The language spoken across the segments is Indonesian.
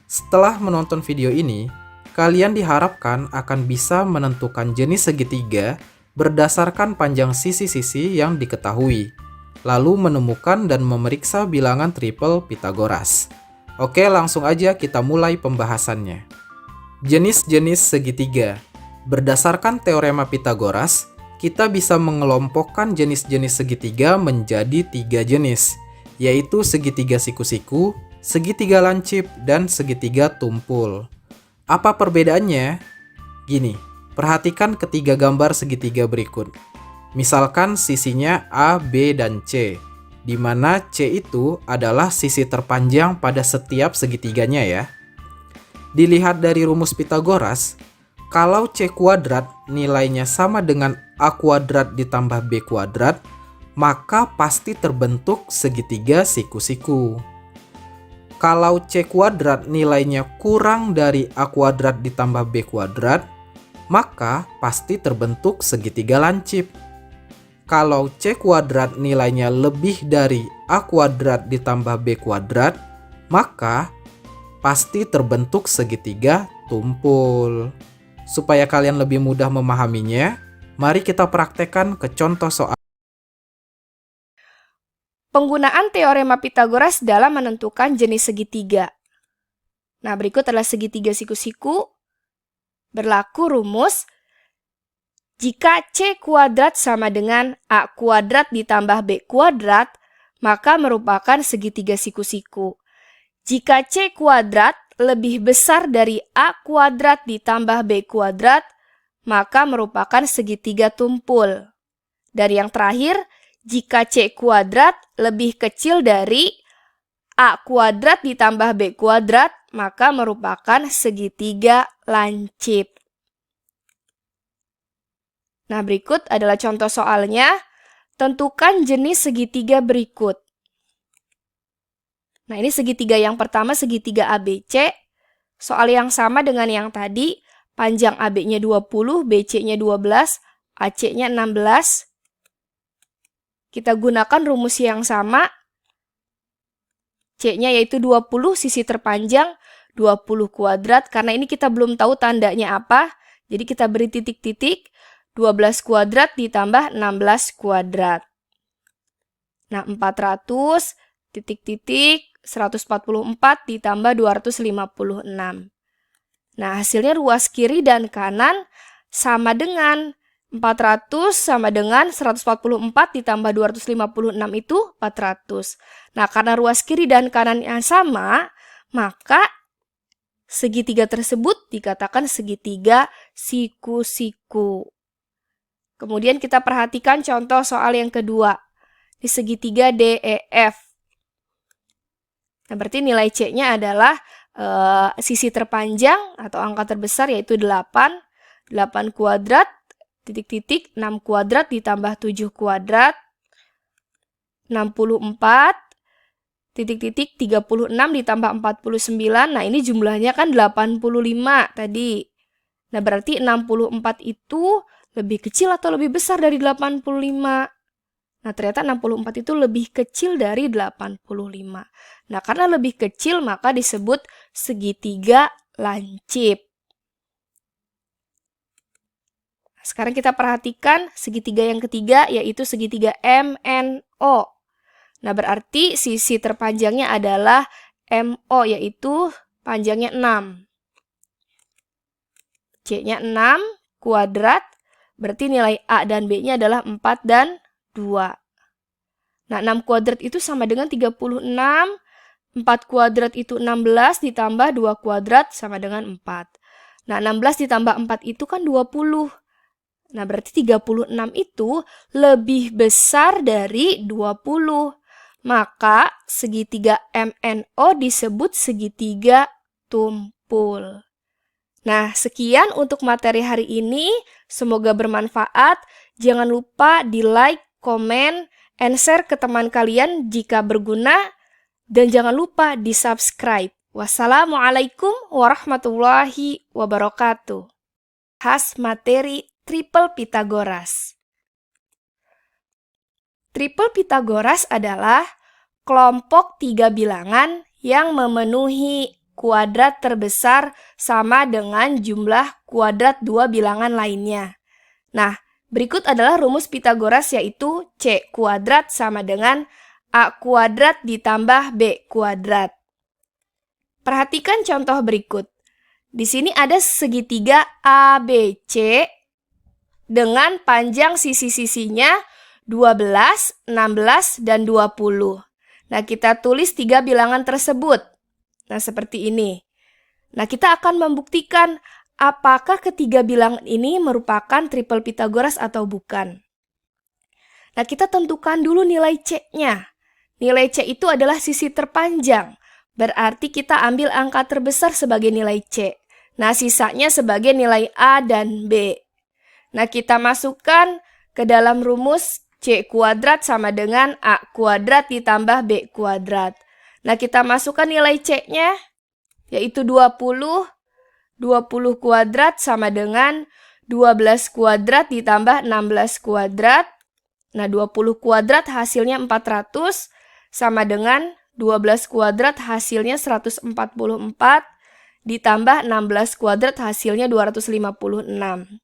Setelah menonton video ini, kalian diharapkan akan bisa menentukan jenis segitiga berdasarkan panjang sisi-sisi yang diketahui, lalu menemukan dan memeriksa bilangan triple Pythagoras. Oke, langsung aja kita mulai pembahasannya. Jenis-jenis segitiga. Berdasarkan teorema Pythagoras, kita bisa mengelompokkan jenis-jenis segitiga menjadi 3 jenis, yaitu segitiga siku-siku, segitiga lancip, dan segitiga tumpul. Apa perbedaannya? Gini, perhatikan ketiga gambar segitiga berikut. Misalkan sisinya A, B, dan C, di mana C itu adalah sisi terpanjang pada setiap segitiganya ya. Dilihat dari rumus Pythagoras, kalau C kuadrat nilainya sama dengan A kuadrat ditambah B kuadrat, maka pasti terbentuk segitiga siku-siku. Kalau C kuadrat nilainya kurang dari A kuadrat ditambah B kuadrat, maka pasti terbentuk segitiga lancip. Kalau C kuadrat nilainya lebih dari A kuadrat ditambah B kuadrat, maka pasti terbentuk segitiga tumpul. Supaya kalian lebih mudah memahaminya, mari kita praktekkan ke contoh soal. Penggunaan teorema Pythagoras dalam menentukan jenis segitiga. Nah, berikut adalah segitiga siku-siku. Berlaku rumus jika C kuadrat sama dengan A kuadrat ditambah B kuadrat, maka merupakan segitiga siku-siku. Jika C kuadrat lebih besar dari A kuadrat ditambah B kuadrat, maka merupakan segitiga tumpul. Dari yang terakhir, jika C kuadrat lebih kecil dari A kuadrat ditambah B kuadrat, maka merupakan segitiga lancip. Nah, berikut adalah contoh soalnya. Tentukan jenis segitiga berikut. Nah, ini segitiga yang pertama, segitiga ABC. Soal yang sama dengan yang tadi, panjang AB-nya 20, BC-nya 12, AC-nya 16. Kita gunakan rumus yang sama. C-nya yaitu 20, sisi terpanjang 20 kuadrat. Karena ini kita belum tahu tandanya apa, jadi kita beri titik-titik. 12 kuadrat ditambah 16 kuadrat. Nah, 400, titik-titik, 144 ditambah 256. Nah, hasilnya ruas kiri dan kanan sama dengan 400 sama dengan 144 ditambah 256 itu 400. Nah, karena ruas kiri dan kanan yang sama, maka segitiga tersebut dikatakan segitiga siku-siku. Kemudian kita perhatikan contoh soal yang kedua. Di segitiga DEF. Nah, berarti nilai C-nya adalah sisi terpanjang atau angka terbesar yaitu 8. 8 kuadrat, titik-titik, 6 kuadrat ditambah 7 kuadrat. 64, titik-titik, 36 ditambah 49. Nah, ini jumlahnya kan 85 tadi. Nah, berarti 64 itu lebih kecil atau lebih besar dari 85? Nah, ternyata 64 itu lebih kecil dari 85. Nah, karena lebih kecil maka disebut segitiga lancip. Sekarang kita perhatikan segitiga yang ketiga yaitu segitiga MNO. Nah, berarti sisi terpanjangnya adalah MO yaitu panjangnya 6. C-nya 6 kuadrat. Berarti nilai A dan B-nya adalah 4 dan 2. Nah, 6 kuadrat itu sama dengan 36. 4 kuadrat itu 16 ditambah 2 kuadrat sama dengan 4. Nah, 16 ditambah 4 itu kan 20. Nah, berarti 36 itu lebih besar dari 20. Maka segitiga MNO disebut segitiga tumpul. Nah, sekian untuk materi hari ini. Semoga bermanfaat. Jangan lupa di like, komen, and share ke teman kalian jika berguna. Dan jangan lupa di subscribe. Wassalamualaikum warahmatullahi wabarakatuh. Khas materi triple Pythagoras. Triple Pythagoras adalah kelompok 3 bilangan yang memenuhi kuadrat terbesar sama dengan jumlah kuadrat dua bilangan lainnya. Nah, berikut adalah rumus Pitagoras, yaitu C kuadrat sama dengan A kuadrat ditambah B kuadrat. Perhatikan contoh berikut. Di sini ada segitiga ABC dengan panjang sisi-sisinya 12, 16, dan 20. Nah, kita tulis tiga bilangan tersebut. Nah, seperti ini. Nah, kita akan membuktikan apakah ketiga bilangan ini merupakan triple Pitagoras atau bukan. Nah, kita tentukan dulu nilai C-nya. Nilai C itu adalah sisi terpanjang. Berarti kita ambil angka terbesar sebagai nilai C. Nah, sisanya sebagai nilai A dan B. Nah, kita masukkan ke dalam rumus C kuadrat sama dengan A kuadrat ditambah B kuadrat. Nah, kita masukkan nilai C-nya, yaitu 20. 20 kuadrat sama dengan 12 kuadrat ditambah 16 kuadrat. Nah, 20 kuadrat hasilnya 400 sama dengan 12 kuadrat hasilnya 144 ditambah 16 kuadrat hasilnya 256.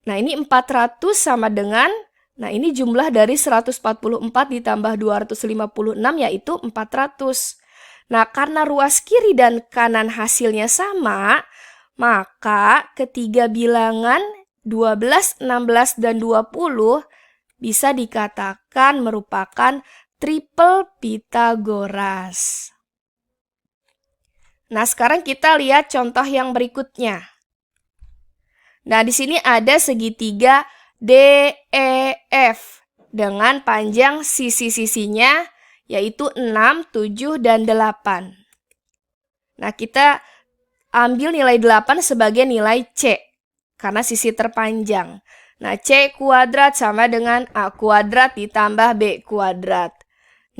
Nah, ini 400 sama dengan, nah ini jumlah dari 144 ditambah 256 yaitu 400. Nah, karena ruas kiri dan kanan hasilnya sama, maka ketiga bilangan 12, 16, dan 20 bisa dikatakan merupakan triple Pitagoras. Nah, sekarang kita lihat contoh yang berikutnya. Nah, di sini ada segitiga DEF dengan panjang sisi-sisinya yaitu 6, 7, dan 8. Nah, kita ambil nilai 8 sebagai nilai C karena sisi terpanjang. Nah, C kuadrat sama dengan A kuadrat ditambah B kuadrat.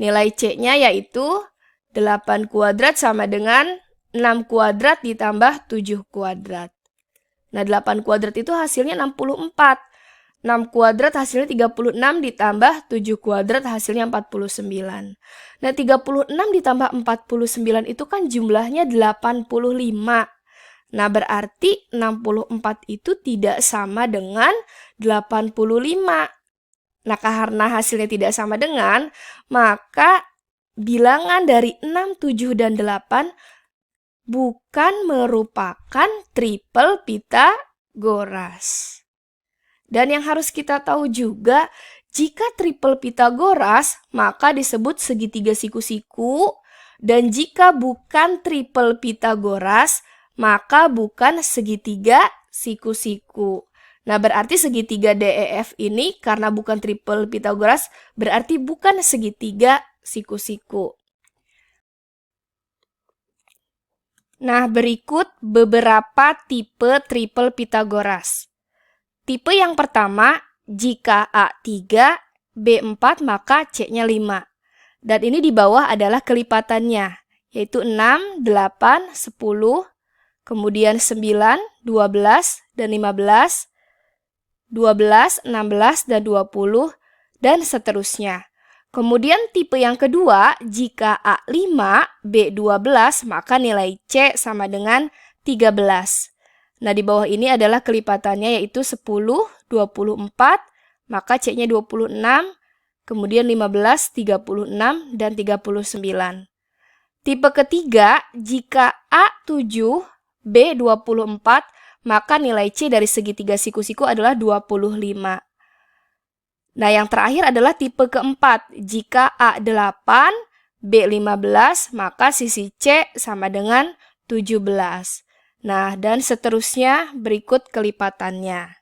Nilai C-nya yaitu 8 kuadrat sama dengan 6 kuadrat ditambah 7 kuadrat. Nah, 8 kuadrat itu hasilnya 64. 6 kuadrat hasilnya 36 ditambah 7 kuadrat hasilnya 49. Nah, 36 ditambah 49 itu kan jumlahnya 85. Nah, berarti 64 itu tidak sama dengan 85. Nah, karena hasilnya tidak sama dengan, maka bilangan dari 6, 7, dan 8 bukan merupakan triple Pitagoras. Dan yang harus kita tahu juga, jika triple Pitagoras, maka disebut segitiga siku-siku. Dan jika bukan triple Pitagoras, maka bukan segitiga siku-siku. Nah, berarti segitiga DEF ini karena bukan triple Pitagoras, berarti bukan segitiga siku-siku. Nah, berikut beberapa tipe triple Pitagoras. Tipe yang pertama, jika A3, B4 maka C-nya 5. Dan ini di bawah adalah kelipatannya, yaitu 6, 8, 10, kemudian 9, 12, dan 15, 12, 16, dan 20, dan seterusnya. Kemudian tipe yang kedua, jika A5, B12, maka nilai C sama dengan 13. Nah, di bawah ini adalah kelipatannya yaitu 10, 24, maka C-nya 26, kemudian 15, 36, dan 39. Tipe ketiga, jika A7, B24, maka nilai C dari segitiga siku-siku adalah 25. Nah, yang terakhir adalah tipe keempat. Jika A8, B15, maka sisi C sama dengan 17. Nah, dan seterusnya berikut kelipatannya.